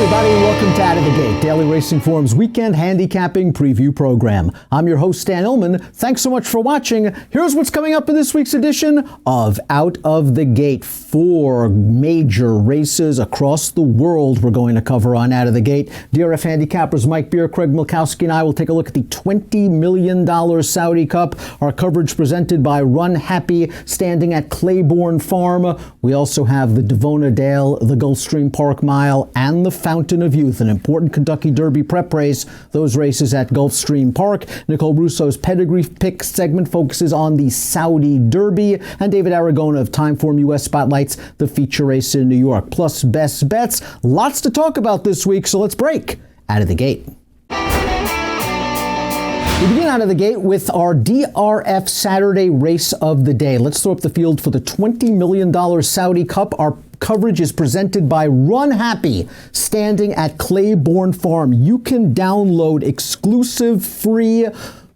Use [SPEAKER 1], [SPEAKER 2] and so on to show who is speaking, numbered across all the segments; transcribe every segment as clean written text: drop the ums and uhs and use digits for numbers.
[SPEAKER 1] everybody, welcome to Out of the Gate, Daily Racing Forum's weekend handicapping preview program. I'm your host, Dan Illman. Thanks so much for watching. Here's what's coming up in this week's edition of Out of the Gate. 4 major races across the world we're going to cover on Out of the Gate. DRF Handicappers Mike Beer, Craig Milkowski, and I will take a look at the $20 million Saudi Cup. Our coverage presented by Run Happy, standing at Claiborne Farm. We also have the Davona Dale, the Gulfstream Park Mile, and the Fountain of Youth, an important Kentucky Derby prep race. Those races at Gulfstream Park. Nicole Russo's pedigree pick segment focuses on the Saudi Derby, and David Aragona of Timeform US spotlights the feature race in New York. Plus best bets. Lots to talk about this week, so let's break Out of the Gate. We begin Out of the Gate with our DRF Saturday race of the day. Let's throw up the field for the $20 million Saudi Cup. Our coverage is presented by Run Happy, standing at Claiborne Farm. You can download exclusive free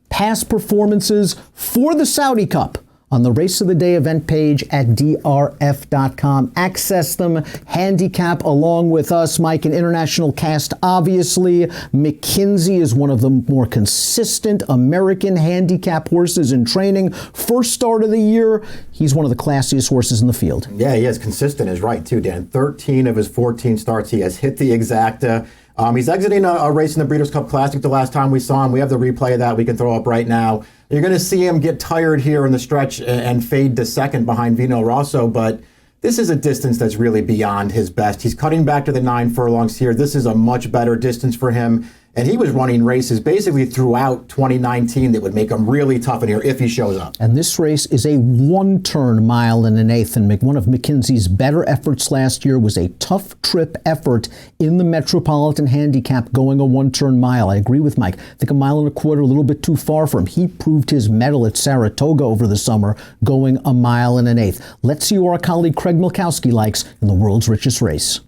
[SPEAKER 1] past performances for the Saudi Cup on the Race of the Day event page at DRF.com. Access them, handicap along with us, Mike, an international cast, obviously. McKinsey is one of the more consistent American handicap horses in training. First start of the year, he's one of the classiest horses in the field.
[SPEAKER 2] Yeah, he is. Consistent is right, too, Dan. 13 of his 14 starts, he has hit the exacta. He's exiting a race in the Breeders' Cup Classic the last time we saw him. We have the replay of that we can throw up right now. You're going to see him get tired here in the stretch and fade to second behind Vino Rosso, but this is a distance that's really beyond his best. He's cutting back to the 9 furlongs here. This is a much better distance for him. And he was running races basically throughout 2019 that would make him really tough in here if he shows up.
[SPEAKER 1] And this race is a one-turn mile and an eighth. And one of McKinsey's better efforts last year was a tough trip effort in the Metropolitan Handicap going a one-turn mile. I agree with Mike. I think a mile and a quarter, a little bit too far for him. He proved his mettle at Saratoga over the summer going a mile and an eighth. Let's see who our colleague Craig Milkowski likes in the world's richest race.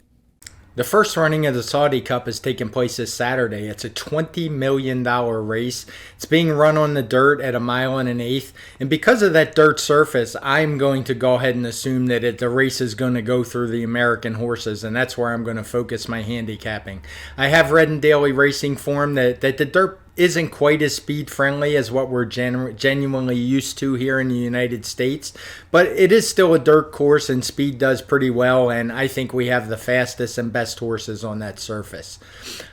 [SPEAKER 3] The first running of the Saudi Cup is taking place this Saturday. It's a $20 million race. It's being run on the dirt at a mile and an eighth. And because of that dirt surface, I'm going to go ahead and assume that the race is going to go through the American horses, and that's where I'm going to focus my handicapping. I have read in Daily Racing Form that the dirt isn't quite as speed friendly as what we're genuinely used to here in the United States, but it is still a dirt course and speed does pretty well, and I think we have the fastest and best horses on that surface.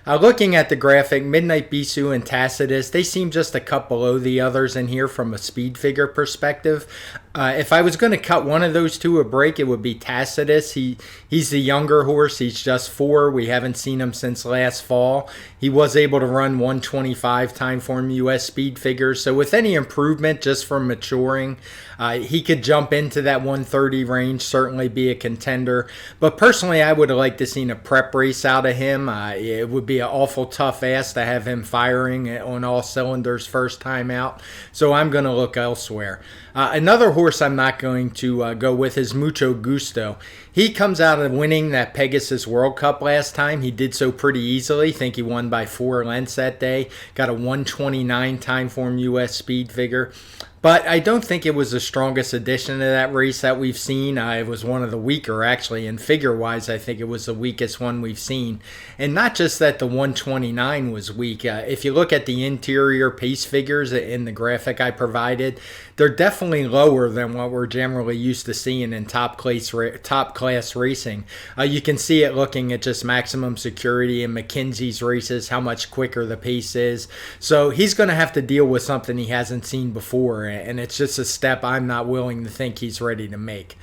[SPEAKER 3] Looking at the graphic, Midnight Bisou and Tacitus, they seem just a cut below the others in here from a speed figure perspective. If I was going to cut one of those two a break, it would be Tacitus. He's the younger horse. He's just 4. We haven't seen him since last fall. He was able to run 125 Timeform US speed figures. So with any improvement just from maturing, he could jump into that 130 range, certainly be a contender. But personally, I would have liked to seen a prep race out of him. It would be an awful tough ask to have him firing on all cylinders first time out. So I'm going to look elsewhere. Another horse I'm not going to go with is Mucho Gusto. He comes out of winning that Pegasus World Cup last time. He did so pretty easily. I think he won by 4 lengths that day. Got a 129 Timeform US speed figure. But I don't think it was the strongest addition to that race that we've seen. It was one of the weaker, actually, and figure-wise, I think it was the weakest one we've seen. And not just that the 129 was weak. If you look at the interior pace figures in the graphic I provided, they're definitely lower than what we're generally used to seeing in top class racing. You can see it looking at just Maximum Security and McKinsey's races, how much quicker the pace is. So he's going to have to deal with something he hasn't seen before, and it's just a step I'm not willing to think he's ready to make.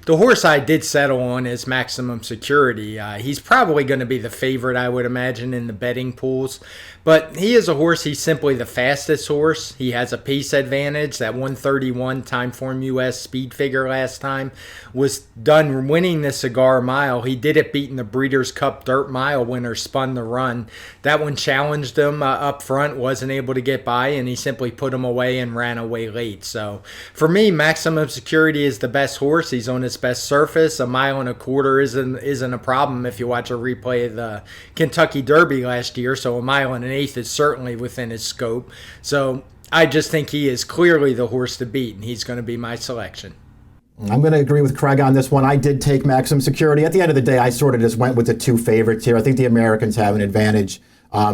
[SPEAKER 3] The horse I did settle on is Maximum Security. He's probably going to be the favorite, I would imagine, in the betting pools. But he is a horse, he's simply the fastest horse. He has a pace advantage. That 131 Timeform US speed figure last time was done winning the Cigar Mile. He did it beating the Breeders' Cup Dirt Mile winner, Spun the Run. That one challenged him up front, wasn't able to get by, and he simply put him away and ran away late. So for me, Maximum Security is the best horse. He's on his best surface. A mile and a quarter isn't a problem if you watch a replay of the Kentucky Derby last year. So a mile and an eighth is certainly within his scope. So I just think he is clearly the horse to beat, and he's going to be my selection.
[SPEAKER 2] I'm going to agree with Craig on this one. I did take Maximum Security. At the end of the day, I sort of just went with the two favorites here. I think the Americans have an advantage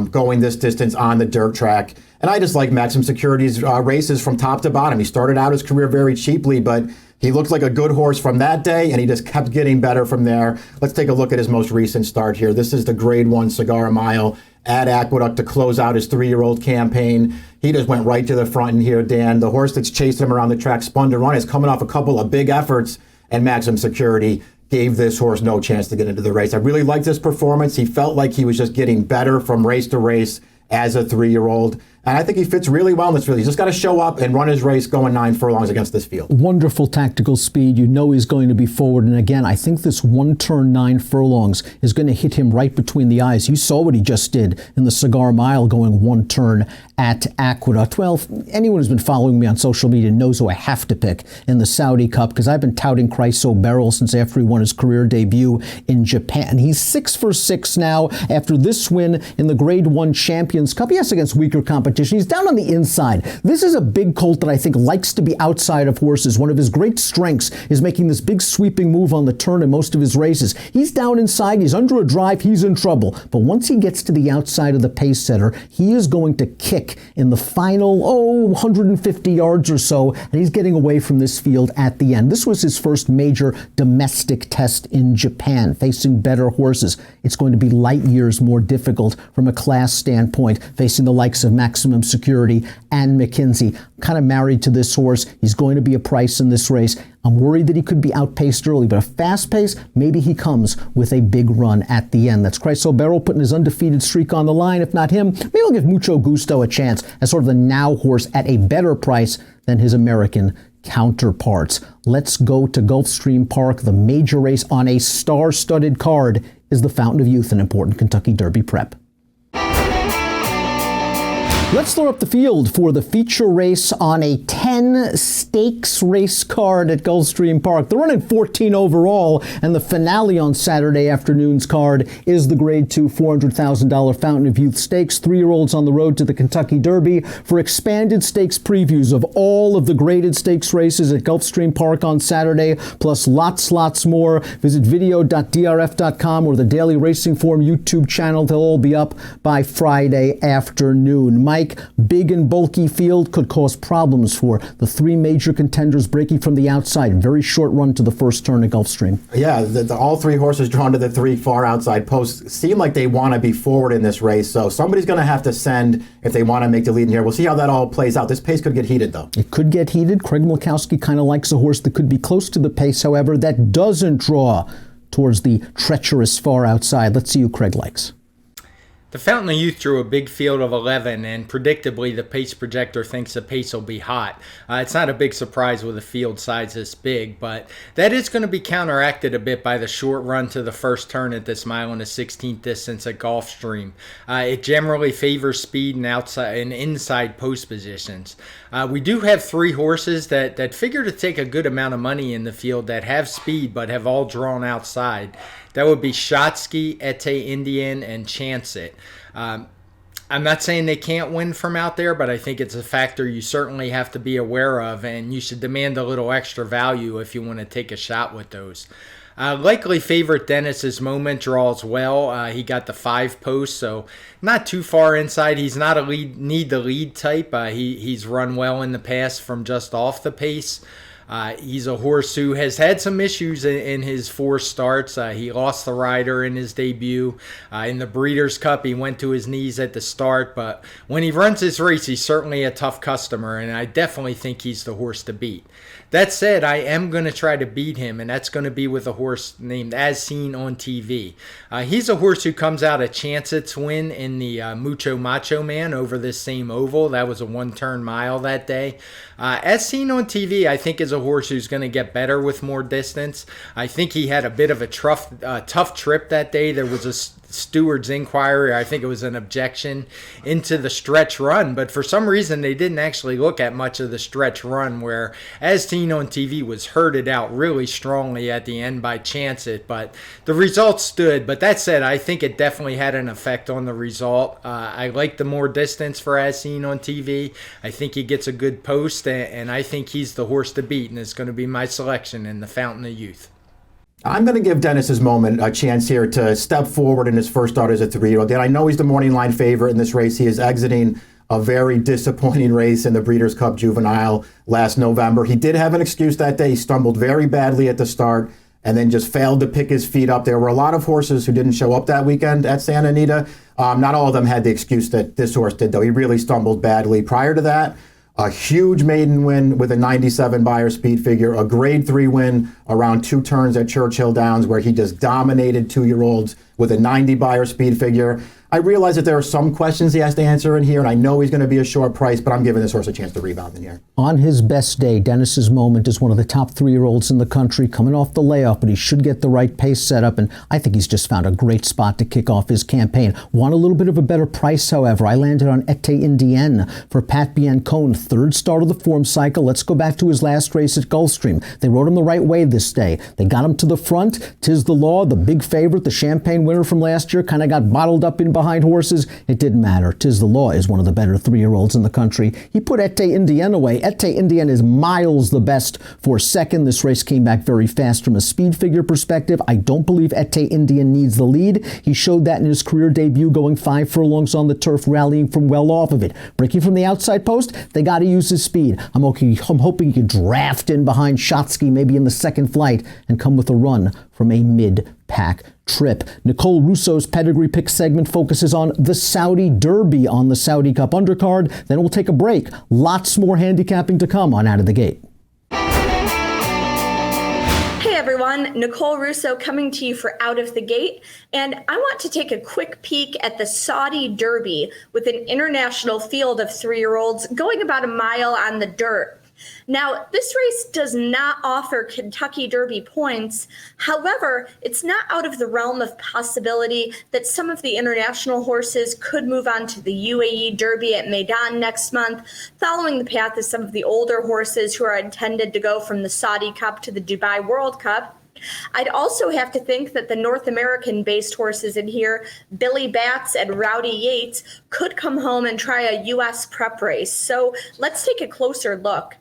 [SPEAKER 2] going this distance on the dirt track. And I just like Maximum Security's races from top to bottom. He started out his career very cheaply, but he looked like a good horse from that day, and he just kept getting better from there. Let's take a look at his most recent start here. This is the Grade 1 Cigar Mile at Aqueduct to close out his 3-year-old campaign. He just went right to the front in here, Dan. The horse that's chasing him around the track, Spun to Run, is coming off a couple of big efforts, and Maximum Security gave this horse no chance to get into the race. I really liked his performance. He felt like he was just getting better from race to race as a 3-year-old. And I think he fits really well in this field. He's just got to show up and run his race going 9 furlongs against this field.
[SPEAKER 1] Wonderful tactical speed. You know he's going to be forward. And again, I think this 1 turn 9 furlongs is going to hit him right between the eyes. You saw what he just did in the Cigar Mile going 1 turn at Aqueduct. Well, anyone who's been following me on social media knows who I have to pick in the Saudi Cup, because I've been touting Chryso Beryl since after he won his career debut in Japan. He's 6 for 6 now after this win in the Grade 1 Champions Cup. Yes, against weaker competition. He's down on the inside. This is a big colt that I think likes to be outside of horses. One of his great strengths is making this big sweeping move on the turn in most of his races. He's down inside. He's under a drive. He's in trouble. But once he gets to the outside of the pace setter, he is going to kick in the final, 150 yards or so, and he's getting away from this field at the end. This was his first major domestic test in Japan, facing better horses. It's going to be light years more difficult from a class standpoint, facing the likes of Maximum Security and McKinsey. I'm kind of married to this horse. He's going to be a price in this race. I'm worried that he could be outpaced early, but a fast pace, maybe he comes with a big run at the end. That's Chryso Beryl putting his undefeated streak on the line. If not him, maybe I'll give Mucho Gusto a chance as sort of the now horse at a better price than his American counterparts. Let's go to Gulfstream Park. The major race on a star-studded card is the Fountain of Youth, an important Kentucky Derby prep. Let's throw up the field for the feature race on a 10 stakes race card at Gulfstream Park. They're running 14 overall, and the finale on Saturday afternoon's card is the Grade 2 $400,000 Fountain of Youth Stakes. 3-year-olds on the road to the Kentucky Derby. For expanded stakes previews of all of the graded stakes races at Gulfstream Park on Saturday, plus lots more, visit video.drf.com or the Daily Racing Form YouTube channel. They'll all be up by Friday afternoon. Mike, big and bulky field could cause problems for the 3 major contenders breaking from the outside. Very short run to the first turn at Gulfstream.
[SPEAKER 2] Yeah, all 3 horses drawn to the 3 far outside posts seem like they want to be forward in this race. So somebody's going to have to send if they want to make the lead in here. We'll see how that all plays out. This pace could get heated, though.
[SPEAKER 1] It could get heated. Craig Milkowski kind of likes a horse that could be close to the pace, however, that doesn't draw towards the treacherous far outside. Let's see who Craig likes.
[SPEAKER 3] The Fountain of Youth drew a big field of 11, and predictably the pace projector thinks the pace will be hot. It's not a big surprise with a field size this big, but that is going to be counteracted a bit by the short run to the first turn at this mile and the 16th distance at Gulfstream. It generally favors speed and outside and inside post positions. We do have 3 horses that figure to take a good amount of money in the field that have speed but have all drawn outside. That would be Shotsky, Ete Indian, and Chance It. I'm not saying they can't win from out there, but I think it's a factor you certainly have to be aware of, and you should demand a little extra value if you want to take a shot with those. Likely favorite Dennis's Moment draws well. He got the 5 post, so not too far inside. He's not a need the lead type. He's run well in the past from just off the pace. He's a horse who has had some issues in his 4 starts. He lost the rider in his debut. In the Breeders' Cup, he went to his knees at the start, but when he runs his race, he's certainly a tough customer, and I definitely think he's the horse to beat. That said, I am going to try to beat him, and that's going to be with a horse named As Seen on TV. He's a horse who comes out of Chance It's win in the Mucho Macho Man over this same oval. That was a 1-turn mile that day. As Seen on TV, I think is a horse who's going to get better with more distance. I think he had a bit of a tough trip that day. There was a steward's inquiry, I think it was an objection, into the stretch run, but for some reason they didn't actually look at much of the stretch run, where As Seen on TV was herded out really strongly at the end by Chance It, but the result stood. But that said, I think it definitely had an effect on the result. I like the more distance for As Seen on TV. I think he gets a good post, and I think he's the horse to beat. Wheaton is going to be my selection in the Fountain of Youth.
[SPEAKER 2] I'm going to give Dennis's moment a chance here to step forward in his first start as a 3-year-old. And I know he's the morning line favorite in this race. He is exiting a very disappointing race in the Breeders' Cup Juvenile last November. He did have an excuse that day. He stumbled very badly at the start and then just failed to pick his feet up. There were a lot of horses who didn't show up that weekend at Santa Anita. Not all of them had the excuse that this horse did, though. He really stumbled badly. Prior to that, a huge maiden win with a 97 Beyer speed figure, a grade 3 win around 2 turns at Churchill Downs where he just dominated 2-year-olds with a 90 Beyer speed figure. I realize that there are some questions he has to answer in here, and I know he's going to be a short price, but I'm giving this horse a chance to rebound in here.
[SPEAKER 1] On his best day, Dennis's moment is one of the top 3-year-olds in the country, coming off the layoff, but he should get the right pace set up, and I think he's just found a great spot to kick off his campaign. Want a little bit of a better price, however. I landed on Ete Indienne for Pat Biancone, third start of the form cycle. Let's go back to his last race at Gulfstream. They rode him the right way this day. They got him to the front. Tis the Law, the big favorite, the Champagne winner from last year, kind of got bottled up in behind horses. It didn't matter. Tis the Law is one of the better 3-year-olds in the country. He put Ete Indienne away. Ete Indienne is miles the best for second. This race came back very fast from a speed figure perspective. I don't believe Ete Indienne needs the lead. He showed that in his career debut, going 5 furlongs on the turf, rallying from well off of it. Breaking from the outside post, they got to use his speed. I'm hoping he could draft in behind Shotsky, maybe in the second flight, and come with a run from a mid-pack trip. Nicole Russo's pedigree pick segment focuses on the Saudi Derby on the Saudi Cup undercard. Then we'll take a break. Lots more handicapping to come on Out of the Gate.
[SPEAKER 4] Hey everyone, Nicole Russo coming to you for Out of the Gate, and I want to take a quick peek at the Saudi Derby with an international field of 3-year-olds going about a mile on the dirt. Now, this race does not offer Kentucky Derby points. However, it's not out of the realm of possibility that some of the international horses could move on to the UAE Derby at Meydan next month, following the path of some of the older horses who are intended to go from the Saudi Cup to the Dubai World Cup. I'd also have to think that the North American-based horses in here, Billy Bats and Rowdy Yates, could come home and try a U.S. prep race. So let's take a closer look.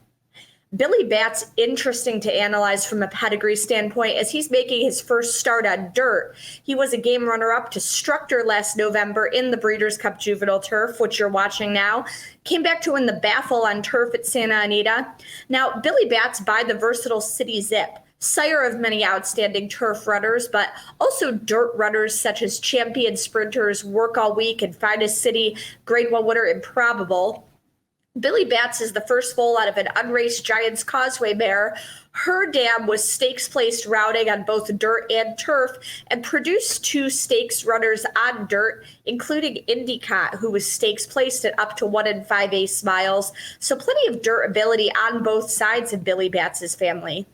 [SPEAKER 4] Billy Bats interesting to analyze from a pedigree standpoint as he's making his first start on dirt. He was a game runner-up to Structor last November in the Breeders' Cup Juvenile Turf, which you're watching now. Came back to win the Baffle on turf at Santa Anita. Now, Billy Bats by the versatile City Zip, sire of many outstanding turf runners, but also dirt runners such as Champion Sprinters, Work All Week, and Finest City, Grade 1 winner Improbable. Billy Bats is the first foal out of an unraced Giants Causeway mare. Her dam was stakes-placed routing on both dirt and turf and produced 2 stakes runners on dirt, including Indicott, who was stakes-placed at up to 1 5/8 miles. So plenty of dirt ability on both sides of Billy Bats' family.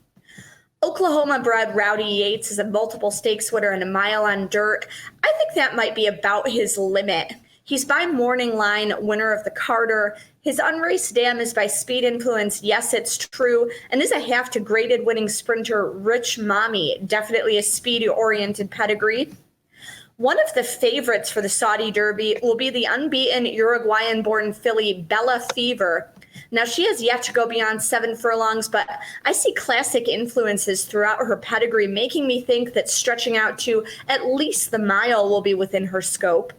[SPEAKER 4] Oklahoma-bred Rowdy Yates is a multiple stakes winner and a mile on dirt. I think that might be about his limit. He's by Morning Line, winner of the Carter. His unraced dam is by Speed Influence, yes, it's true, and is a half to graded winning sprinter Rich Mommy, definitely a speed-oriented pedigree. One of the favorites for the Saudi Derby will be the unbeaten Uruguayan-born filly Bella Fever. Now, she has yet to go beyond 7 furlongs, but I see classic influences throughout her pedigree, making me think that stretching out to at least the mile will be within her scope.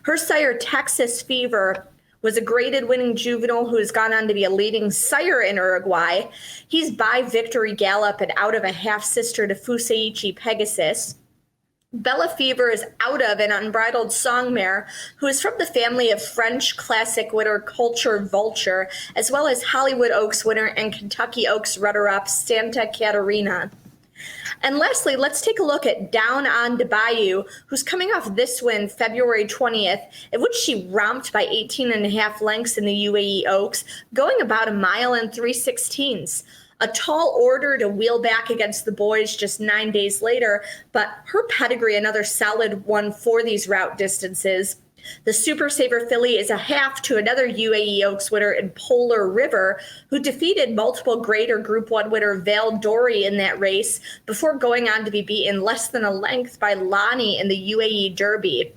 [SPEAKER 4] Her sire, Texas Fever, was a graded winning juvenile who has gone on to be a leading sire in Uruguay. He's by Victory Gallop and out of a half-sister to Fusaichi Pegasus. Bella Fever is out of an unbridled song mare who is from the family of French classic winner Culture Vulture, as well as Hollywood Oaks winner and Kentucky Oaks runner-up Santa Catarina. And lastly, let's take a look at Down on the Bayou, who's coming off this win February 20th, in which she romped by 18.5 lengths in the UAE Oaks, going about a mile and 3/16. A tall order to wheel back against the boys just 9 days later, but her pedigree another solid one for these route distances. The Super Saver filly is a half to another UAE Oaks winner in Polar River, who defeated multiple grade or Group 1 winner Vale Dory in that race before going on to be beaten less than a length by Lonnie in the UAE Derby.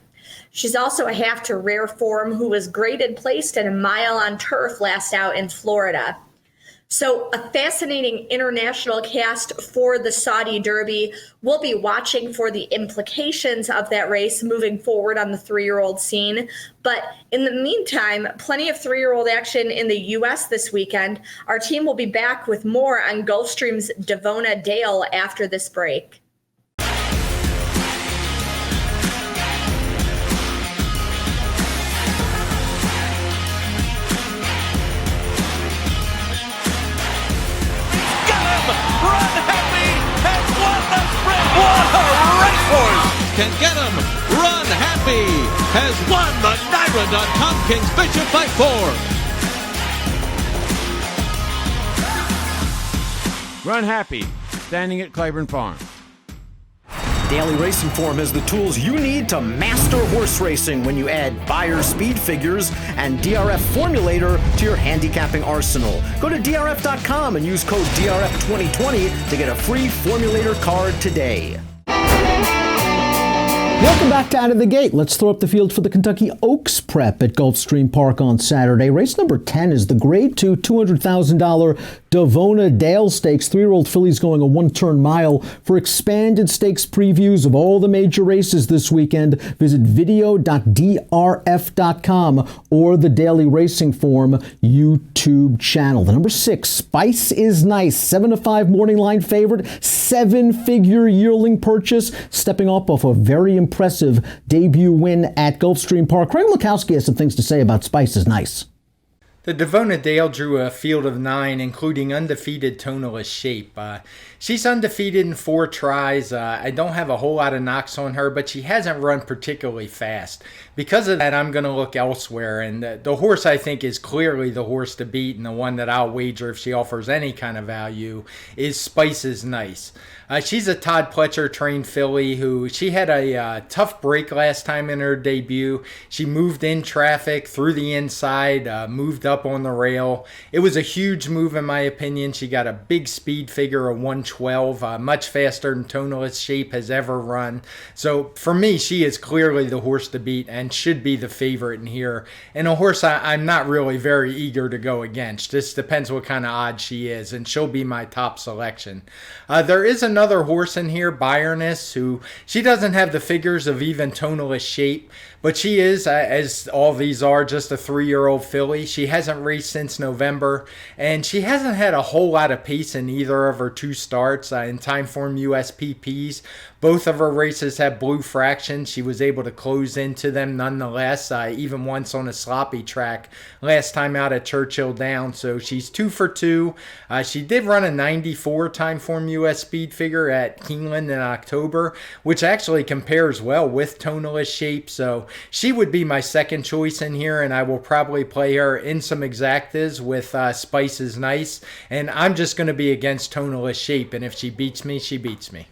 [SPEAKER 4] She's also a half to Rare Form, who was graded placed at a mile on turf last out in Florida. So a fascinating international cast for the Saudi Derby. We'll be watching for the implications of that race moving forward on the 3-year-old scene. But in the meantime, plenty of 3-year-old action in the U.S. this weekend. Our team will be back with more on Gulfstream's Davona Dale after this break.
[SPEAKER 5] Can get him. Run Happy has won the Naira.com Kings Bishop by 4.
[SPEAKER 6] Run Happy, standing at Claiborne Farm.
[SPEAKER 1] Daily Racing Form has the tools you need to master horse racing when you add Beyer speed figures and DRF Formulator to your handicapping arsenal. Go to DRF.com and use code DRF2020 to get a free Formulator card today. Welcome back to Out of the Gate. Let's throw up the field for the Kentucky Oaks Prep at Gulfstream Park on Saturday. Race number 10 is the Grade 2 $200,000 Davona Dale Stakes. 3-year-old fillies going a one-turn mile. For expanded stakes previews of all the major races this weekend, visit video.drf.com or the Daily Racing Form YouTube channel. The number 6, Spice is Nice, 7-5 morning line favorite, 7-figure yearling purchase, stepping off a very impressive debut win at Gulfstream Park. Craig Lukowski has some things to say about Spice is Nice.
[SPEAKER 3] The Davona Dale drew a field of 9, including undefeated Tonalist Shape. She's undefeated in 4 tries. I don't have a whole lot of knocks on her, but she hasn't run particularly fast. Because of that, I'm going to look elsewhere. And the horse I think is clearly the horse to beat, and the one that I'll wager if she offers any kind of value is Spice is Nice. She's a Todd Pletcher trained filly who she had a tough break last time in her debut. She moved in traffic through the inside, moved up on the rail. It was a huge move in my opinion. She got a big speed figure of 112, much faster than Tonalist Shape has ever run. So for me, she is clearly the horse to beat and should be the favorite in here. And a horse I'm not really very eager to go against. Just depends what kind of odds she is, and she'll be my top selection. There is another horse in here, Bayerness, who she doesn't have the figures of even Tonalist Shape, but she is, as all these are, just a 3-year-old filly. She hasn't raced since November, and she hasn't had a whole lot of pace in either of her 2 starts in Timeform USPPs. Both of her races have blue fractions. She was able to close into them nonetheless, even once on a sloppy track last time out at Churchill Downs. So she's 2 for 2. She did run a 94 Timeform US speed figure at Keeneland in October, which actually compares well with Tonalist Shape. So she would be my second choice in here, and I will probably play her in some exactas with Spice is Nice. And I'm just going to be against Tonalist Shape, and if she beats me, she beats me.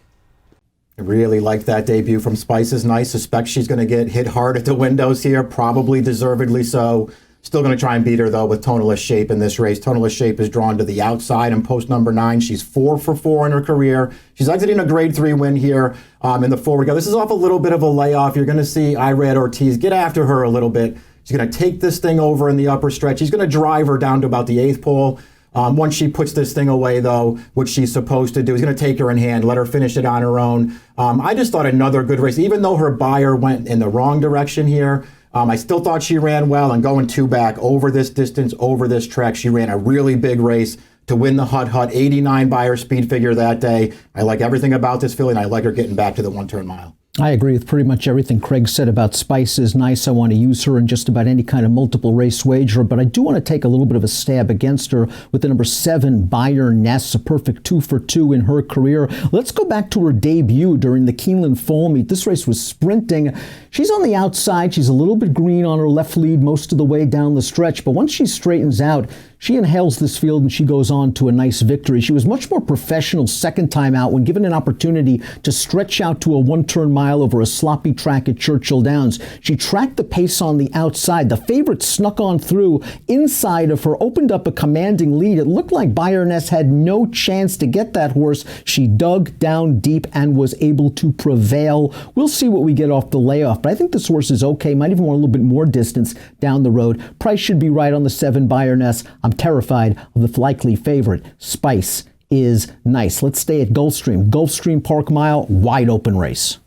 [SPEAKER 2] I really like that debut from Spice is Nice. Suspect she's going to get hit hard at the windows here, probably deservedly so. Still going to try and beat her, though, with Tonalist Shape in this race. Tonalist Shape is drawn to the outside in post number 9. She's 4 for 4 in her career. She's exiting a Grade 3 win here in the forward go. This is off a little bit of a layoff. You're going to see Irad Ortiz get after her a little bit. She's going to take this thing over in the upper stretch. He's going to drive her down to about the 8th pole. Once she puts this thing away, though, which she's supposed to do, he's going to take her in hand, let her finish it on her own. I just thought another good race, even though her buyer went in the wrong direction here. I still thought she ran well, and going 2 back over this distance, over this track, she ran a really big race to win the Hut 89 buyer speed figure that day. I like everything about this filly, and I like her getting back to the one-turn mile.
[SPEAKER 1] I agree with pretty much everything Craig said about Spice is Nice. I want to use her in just about any kind of multiple race wager, but I do want to take a little bit of a stab against her with the number 7, Bayerness, a perfect 2 for 2 in her career. Let's go back to her debut during the Keeneland Fall Meet. This race was sprinting. She's on the outside. She's a little bit green on her left lead most of the way down the stretch, but once she straightens out, she inhales this field and she goes on to a nice victory. She was much more professional second time out when given an opportunity to stretch out to a one-turn mile over a sloppy track at Churchill Downs. She tracked the pace on the outside. The favorite snuck on through inside of her, opened up a commanding lead. It looked like Bayerness had no chance to get that horse. She dug down deep and was able to prevail. We'll see what we get off the layoff, but I think this horse is okay. Might even want a little bit more distance down the road. Price should be right on the 7, Bayerness. I'm I'm terrified of the likely favorite, Spice is Nice. Let's stay at Gulfstream. Gulfstream Park Mile, wide open race.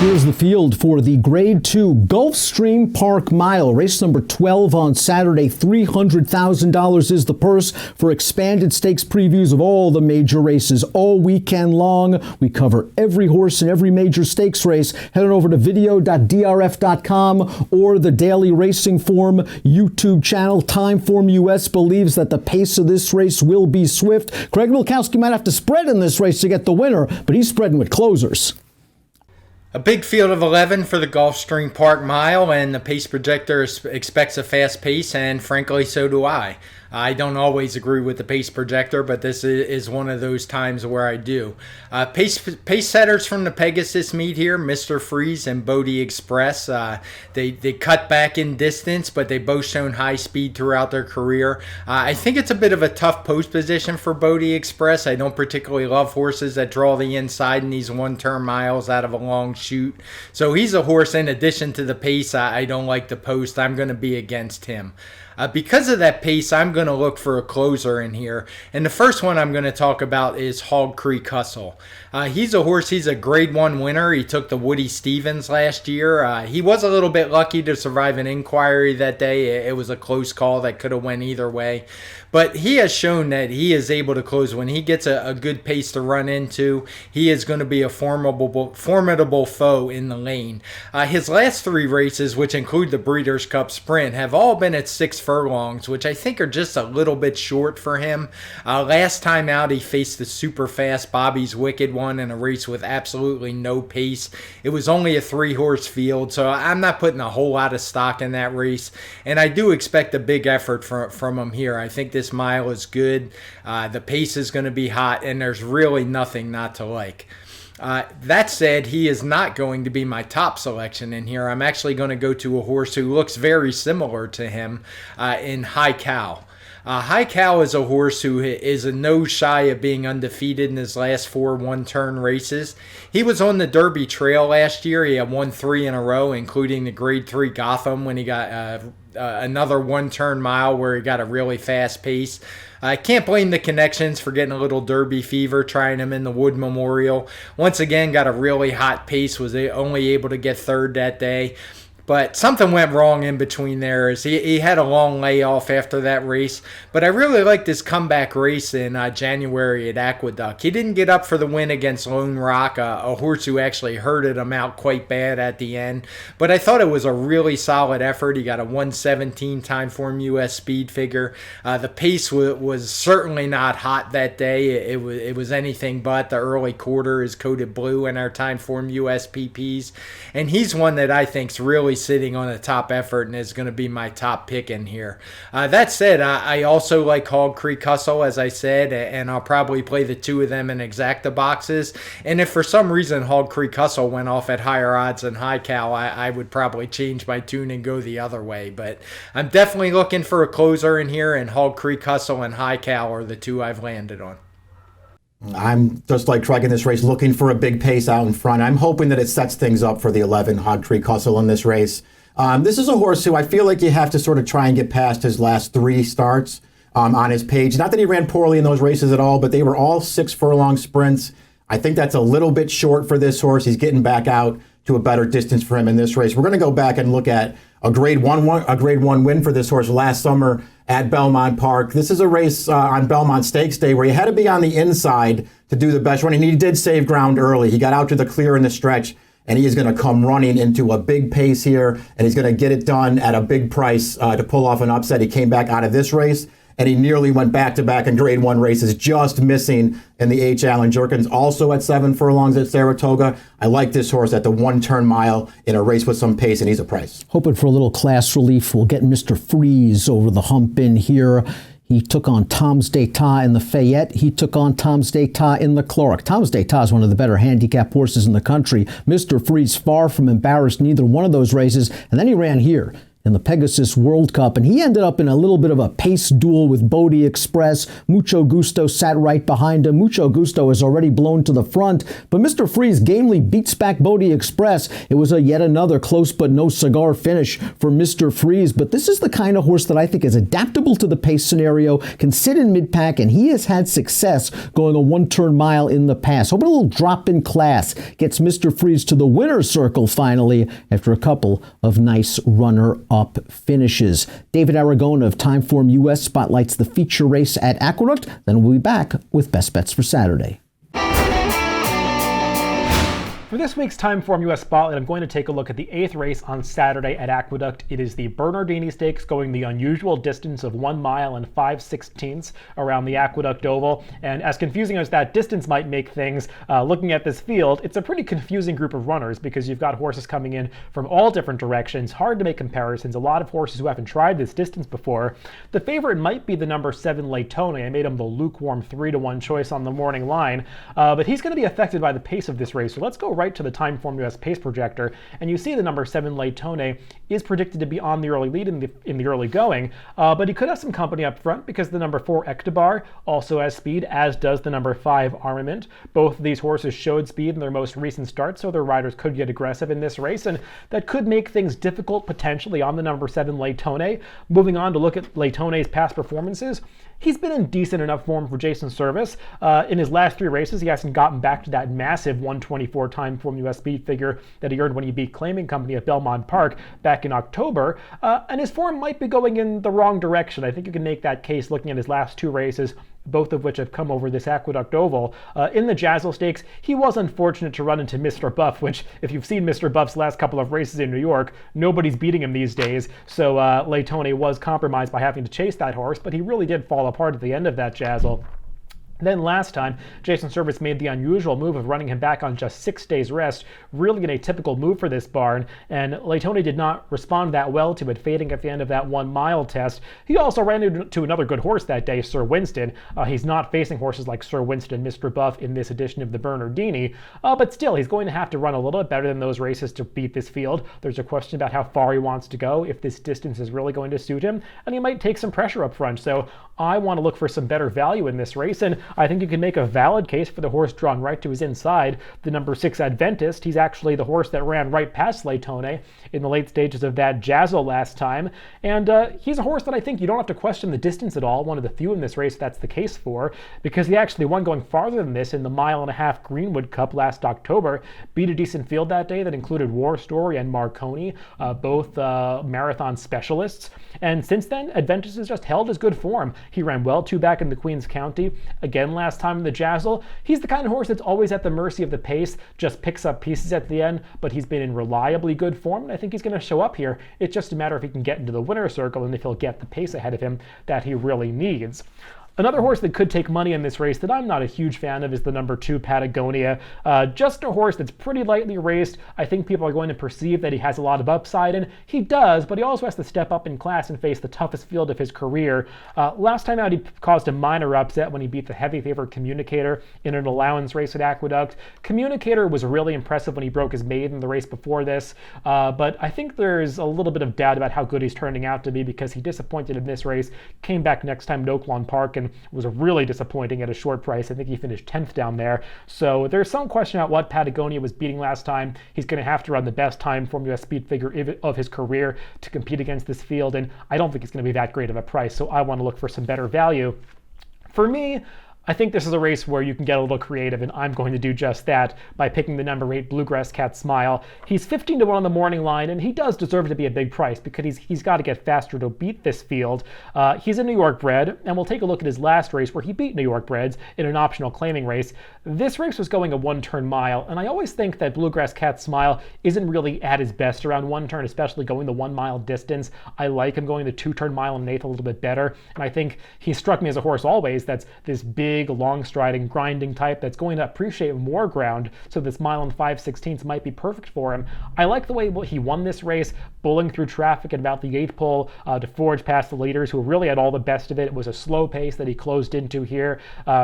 [SPEAKER 1] Here's the field for the Grade 2 Gulfstream Park Mile. Race number 12 on Saturday. $300,000 is the purse for expanded stakes previews of all the major races all weekend long. We cover every horse in every major stakes race. Head on over to video.drf.com or the Daily Racing Form YouTube channel. Timeform US believes that the pace of this race will be swift. Craig Milkowski might have to spread in this race to get the winner, but he's spreading with closers.
[SPEAKER 3] A big field of 11 for the Gulfstream Park Mile, and the pace projector expects a fast pace, and frankly, so do I. I don't always agree with the pace projector, but this is one of those times where I do. Pace setters from the Pegasus meet here, Mr. Freeze and Bodie Express. They cut back in distance, but they both shown high speed throughout their career. I think it's a bit of a tough post position for Bodie Express. I don't particularly love horses that draw the inside in these one-turn miles out of a long chute. So he's a horse, in addition to the pace, I don't like the post. I'm going to be against him. Because of that pace, I'm going to look for a closer in here. And the first one I'm going to talk about is Hog Creek Hustle. He's a horse, he's a Grade 1 winner. He took the Woody Stevens last year. He was a little bit lucky to survive an inquiry that day. It was a close call that could have went either way. But he has shown that he is able to close. When he gets a good pace to run into, he is going to be a formidable foe in the lane. His last 3 races, which include the Breeders' Cup Sprint, have all been at 6 furlongs, which I think are just a little bit short for him. Last time out, he faced the super fast Bobby's Wicked One in a race with absolutely no pace. It was only a 3-horse field, so I'm not putting a whole lot of stock in that race. And I do expect a big effort from him here. I think this mile is good. The pace is going to be hot, and there's really nothing not to like. That said, he is not going to be my top selection in here. I'm actually going to go to a horse who looks very similar to him in High Cal. High Cal is a horse who is a no shy of being undefeated in his last 4 one-turn races. He was on the Derby Trail last year. He had won 3 in a row, including the Grade 3 Gotham when he got another one-turn mile where he got a really fast pace. I can't blame the connections for getting a little Derby fever, trying him in the Wood Memorial. Once again, got a really hot pace, was only able to get 3rd that day. But something went wrong in between there. As he had a long layoff after that race. But I really liked his comeback race in January at Aqueduct. He didn't get up for the win against Lone Rock, a horse who actually herded him out quite bad at the end. But I thought it was a really solid effort. He got a 1:17 Timeform US speed figure. The pace was certainly not hot that day. It was anything but. The early quarter is coated blue in our Timeform US PPs. And he's one that I think's really sitting on a top effort and is going to be my top pick in here. That said, I also like Hog Creek Hustle, as I said, and I'll probably play the 2 of them in exacta boxes. And if for some reason Hog Creek Hustle went off at higher odds than High Cal, I would probably change my tune and go the other way. But I'm definitely looking for a closer in here, and Hog Creek Hustle and High Cal are the 2 I've landed on.
[SPEAKER 2] I'm just like Craig in this race, looking for a big pace out in front. I'm hoping that it sets things up for the 11 Hog Creek Hustle in this race. This is a horse who I feel like you have to sort of try and get past his last 3 starts on his page. Not that he ran poorly in those races at all, but they were all 6 furlong sprints. I think that's a little bit short for this horse. He's getting back out to a better distance for him in this race. We're going to go back and look at a Grade 1 win for this horse last summer at Belmont Park. This is a race on Belmont Stakes Day where you had to be on the inside to do the best running. He did save ground early. He got out to the clear in the stretch, and he is going to come running into a big pace here, and he's going to get it done at a big price to pull off an upset. He came back out of this race, and he nearly went back-to-back in Grade 1 races, just missing in the H. Allen Jerkins, also at 7 furlongs at Saratoga. I like this horse at the one-turn mile in a race with some pace, and he's a price.
[SPEAKER 1] Hoping for a little class relief. We'll get Mr. Freeze over the hump in here. He took on Tom's d'Etat in the Fayette. He took on Tom's d'Etat in the Clark. Tom's d'Etat is one of the better handicap horses in the country. Mr. Freeze far from embarrassed in either one of those races. And then he ran here in the Pegasus World Cup, and he ended up in a little bit of a pace duel with Bodie Express. Mucho Gusto sat right behind him. Mucho Gusto has already blown to the front, but Mr. Freeze gamely beats back Bodie Express. It was a yet another close but no cigar finish for Mr. Freeze, but this is the kind of horse that I think is adaptable to the pace scenario, can sit in mid-pack, and he has had success going a one-turn mile in the past. Hoping a little drop in class gets Mr. Freeze to the winner's circle finally after a couple of nice runner-up finishes. David Aragona of Timeform US spotlights the feature race at Aqueduct. Then we'll be back with best bets for Saturday.
[SPEAKER 7] For this week's Timeform US Spotlight, I'm going to take a look at the 8th race on Saturday at Aqueduct. It is the Bernardini Stakes, going the unusual distance of 1 mile and 5/16 around the Aqueduct Oval. And as confusing as that distance might make things, looking at this field, it's a pretty confusing group of runners because you've got horses coming in from all different directions. Hard to make comparisons. A lot of horses who haven't tried this distance before. The favorite might be the number 7 Laytone. I made him the lukewarm 3-1 choice on the morning line, but he's going to be affected by the pace of this race. So let's go right to the Timeform US pace projector, and you see the number 7 Laytone is predicted to be on the early lead in the early going, but he could have some company up front because the number 4 Ectobar also has speed, as does the number 5 Armament. Both of these horses showed speed in their most recent starts, so their riders could get aggressive in this race, and that could make things difficult potentially on the number 7 Laytone. Moving on to look at Laytone's past performances, he's been in decent enough form for Jason Service. In his last 3 races, he hasn't gotten back to that massive 124 Timeform US speed figure that he earned when he beat Claiming Company at Belmont Park back in October, and his form might be going in the wrong direction. I think you can make that case looking at his last 2 races, both of which have come over this Aqueduct Oval. In the Jazzle Stakes, he was unfortunate to run into Mr. Buff, which, if you've seen Mr. Buff's last couple of races in New York, nobody's beating him these days, so Laytone was compromised by having to chase that horse, but he really did fall apart at the end of that Jazzle. Then last time, Jason Service made the unusual move of running him back on just 6 days rest, really an atypical move for this barn, and Laytone did not respond that well to it, fading at the end of that 1 mile test. He also ran into another good horse that day, Sir Winston. He's not facing horses like Sir Winston and Mr. Buff in this edition of the Bernardini, but still, he's going to have to run a little bit better than those races to beat this field. There's a question about how far he wants to go, if this distance is really going to suit him, and he might take some pressure up front, so I want to look for some better value in this race, and I think you can make a valid case for the horse drawn right to his inside, the number 6 Adventist. He's actually the horse that ran right past Laytone in the late stages of that Jazzle last time, and he's a horse that I think you don't have to question the distance at all, one of the few in this race that's the case for, because he actually won going farther than this in the 1.5 mile Greenwood Cup last October, beat a decent field that day that included War Story and Marconi, both marathon specialists, and since then, Adventist has just held his good form. He ran well 2 back in the Queen's County, again last time in the Jazzle. He's the kind of horse that's always at the mercy of the pace, just picks up pieces at the end, but he's been in reliably good form, and I think he's going to show up here. It's just a matter if he can get into the winner's circle and if he'll get the pace ahead of him that he really needs. Another horse that could take money in this race that I'm not a huge fan of is the number 2 Patagonia. Just a horse that's pretty lightly raced. I think people are going to perceive that he has a lot of upside, and he does, but he also has to step up in class and face the toughest field of his career. Last time out, he caused a minor upset when he beat the heavy favorite Communicator in an allowance race at Aqueduct. Communicator was really impressive when he broke his maiden in the race before this, but I think there's a little bit of doubt about how good he's turning out to be because he disappointed in this race, came back next time at Oaklawn Park, and was really disappointing at a short price. I think he finished 10th down there. So there's some question about what Patagonia was beating last time. He's going to have to run the best Timeform US speed figure of his career to compete against this field, and I don't think it's going to be that great of a price, so I want to look for some better value. For me, I think this is a race where you can get a little creative, and I'm going to do just that by picking the number 8 Bluegrass Cat Smile. He's 15-1 on the morning line, and he does deserve to be a big price because he's got to get faster to beat this field. He's a New York bred, and we'll take a look at his last race where he beat New York breds in an optional claiming race. This race was going a 1-turn mile, and I always think that Bluegrass Cat Smile isn't really at his best around 1 turn, especially going the 1 mile distance. I like him going the 2-turn mile and 1/8 a little bit better, and I think he struck me as a horse always that's this big big, long-striding, grinding type that's going to appreciate more ground, so this mile and 5/16 might be perfect for him. I like the way he won this race, bulling through traffic at about the 8th pole to forge past the leaders, who really had all the best of it. It was a slow pace that he closed into here,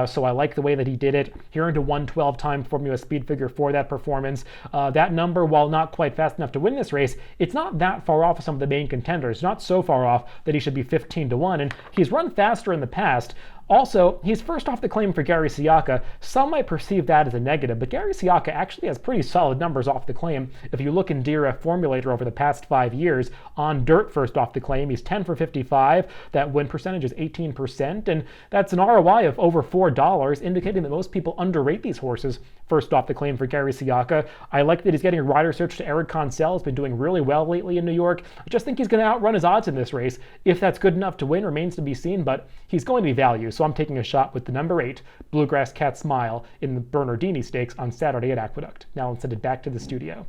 [SPEAKER 7] so I like the way that he did it. He earned a 1:12 time Formula Speed figure for that performance. That number, while not quite fast enough to win this race, it's not that far off of some of the main contenders. Not so far off that he should be 15-1, and he's run faster in the past. Also, he's first off the claim for Gary Siaka. Some might perceive that as a negative, but Gary Siaka actually has pretty solid numbers off the claim. If you look in DRF Formulator over the past 5 years, on dirt first off the claim, he's 10 for 55. That win percentage is 18%, and that's an ROI of over $4, indicating that most people underrate these horses first off the claim for Gary Siaka. I like that he's getting a rider search to Eric Consell. He's been doing really well lately in New York. I just think he's going to outrun his odds in this race. If that's good enough to win remains to be seen, but he's going to be value. So I'm taking a shot with the number 8, Bluegrass Cat Smile, in the Bernardini Stakes on Saturday at Aqueduct. Now let's send it back to the studio.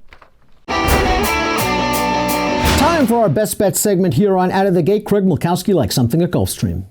[SPEAKER 1] Time for our best bet segment here on Out of the Gate. Craig Milkowski likes something at Gulfstream.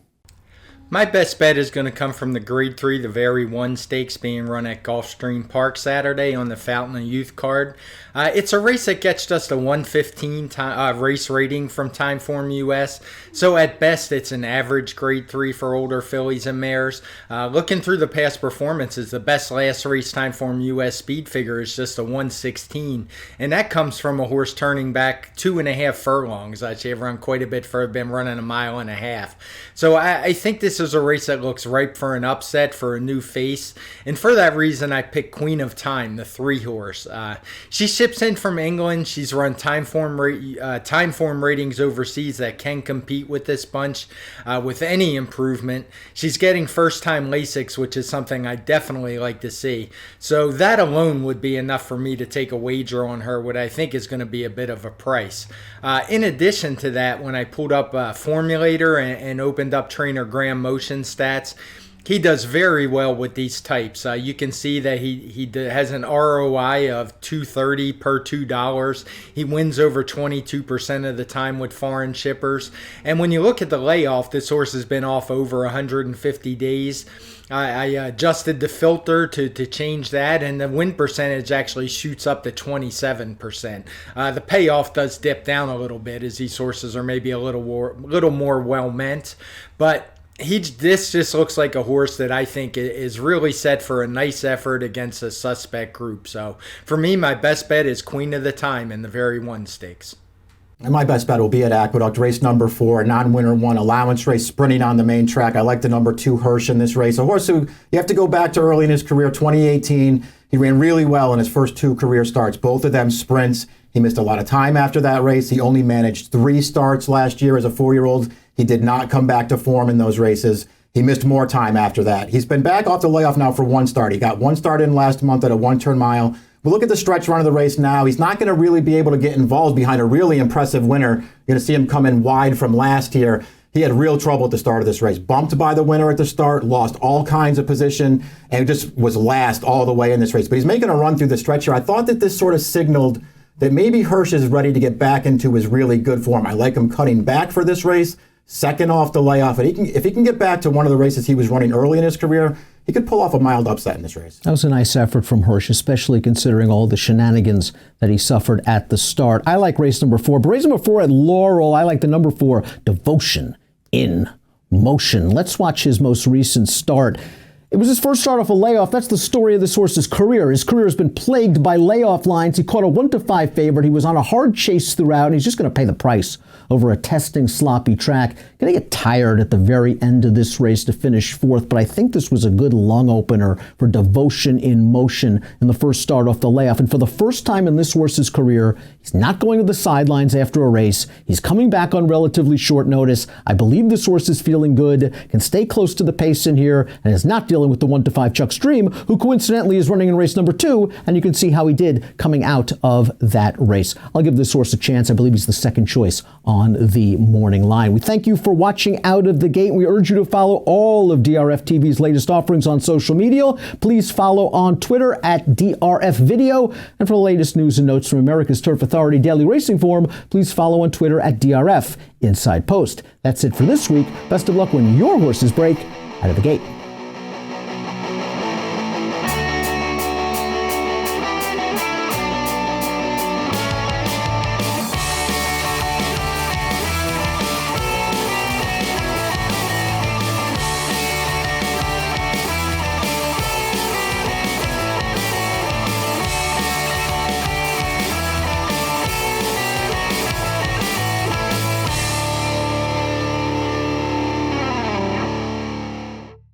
[SPEAKER 3] My best bet is going to come from the Grade 3, the Very 1 Stakes being run at Gulfstream Park Saturday on the Fountain of Youth card. It's a race that gets just a 115 race rating from Timeform US. So at best, it's an average Grade 3 for older fillies and mares. Looking through the past performances, the best last race Timeform US speed figure is just a 116. And that comes from a horse turning back 2.5 furlongs. Actually, I've run quite a bit further, been running 1.5 miles. So I think this is a race that looks ripe for an upset, for a new face, and for that reason I picked Queen of Time, the 3 horse. She ships in from England. She's run Timeform ratings overseas that can compete with this bunch with any improvement. She's getting first-time Lasix, which is something I definitely like to see. So that alone would be enough for me to take a wager on her, what I think is going to be a bit of a price. In addition to that, when I pulled up Formulator and opened up trainer Graham Motion stats, he does very well with these types. You can see that he has an ROI of $2.30 per $2. He wins over 22% of the time with foreign shippers. And when you look at the layoff, this horse has been off over 150 days. I adjusted the filter to change that, and the win percentage actually shoots up to 27%. The payoff does dip down a little bit as these horses are maybe a little more well-meant, but this just looks like a horse that I think is really set for a nice effort against a suspect group. So for me, my best bet is Queen of the Time in the Very 1 Stakes.
[SPEAKER 2] And my best bet will be at Aqueduct, race number 4, non-winner 1 allowance race, sprinting on the main track. I like the number 2 Hirsch in this race. A horse who you have to go back to early in his career, 2018. He ran really well in his first 2 career starts, both of them sprints. He missed a lot of time after that race. He only managed 3 starts last year as a 4-year-old. He did not come back to form in those races. He missed more time after that. He's been back off the layoff now for 1 start. He got 1 start in last month at a 1-turn mile. But look at the stretch run of the race now. He's not going to really be able to get involved behind a really impressive winner. You're going to see him come in wide from last year. He had real trouble at the start of this race. Bumped by the winner at the start, lost all kinds of position, and just was last all the way in this race. But he's making a run through the stretch here. I thought that this sort of signaled that maybe Hirsch is ready to get back into his really good form. I like him cutting back for this race, second off the layoff. And if he can get back to one of the races he was running early in his career, he could pull off a mild upset in this race.
[SPEAKER 1] That was a nice effort from Hirsch, especially considering all the shenanigans that he suffered at the start. I like race number 4, but race number 4 at Laurel, I like the number 4, Devotion in Motion. Let's watch his most recent start. It was his first start off a layoff. That's the story of this horse's career. His career has been plagued by layoff lines. He caught a 1-5 favorite. He was on a hard chase throughout, and he's just going to pay the price over a testing, sloppy track. Going to get tired at the very end of this race to finish 4th, but I think this was a good lung opener for Devotion in Motion in the first start off the layoff. And for the first time in this horse's career, he's not going to the sidelines after a race. He's coming back on relatively short notice. I believe this horse is feeling good, can stay close to the pace in here, and is not dealing with the 1-5 Chuck Stream, who coincidentally is running in race number 2, and you can see how he did coming out of that race. I'll give this horse a chance. I believe he's the second choice on the morning line. We thank you for watching Out of the Gate. We urge you to follow all of DRFTV's latest offerings on social media. Please follow on Twitter at DRF Video. And for the latest news and notes from America's Turf Authority Daily Racing Form, please follow on Twitter at DRF Inside Post. That's it for this week. Best of luck when your horses break out of the gate.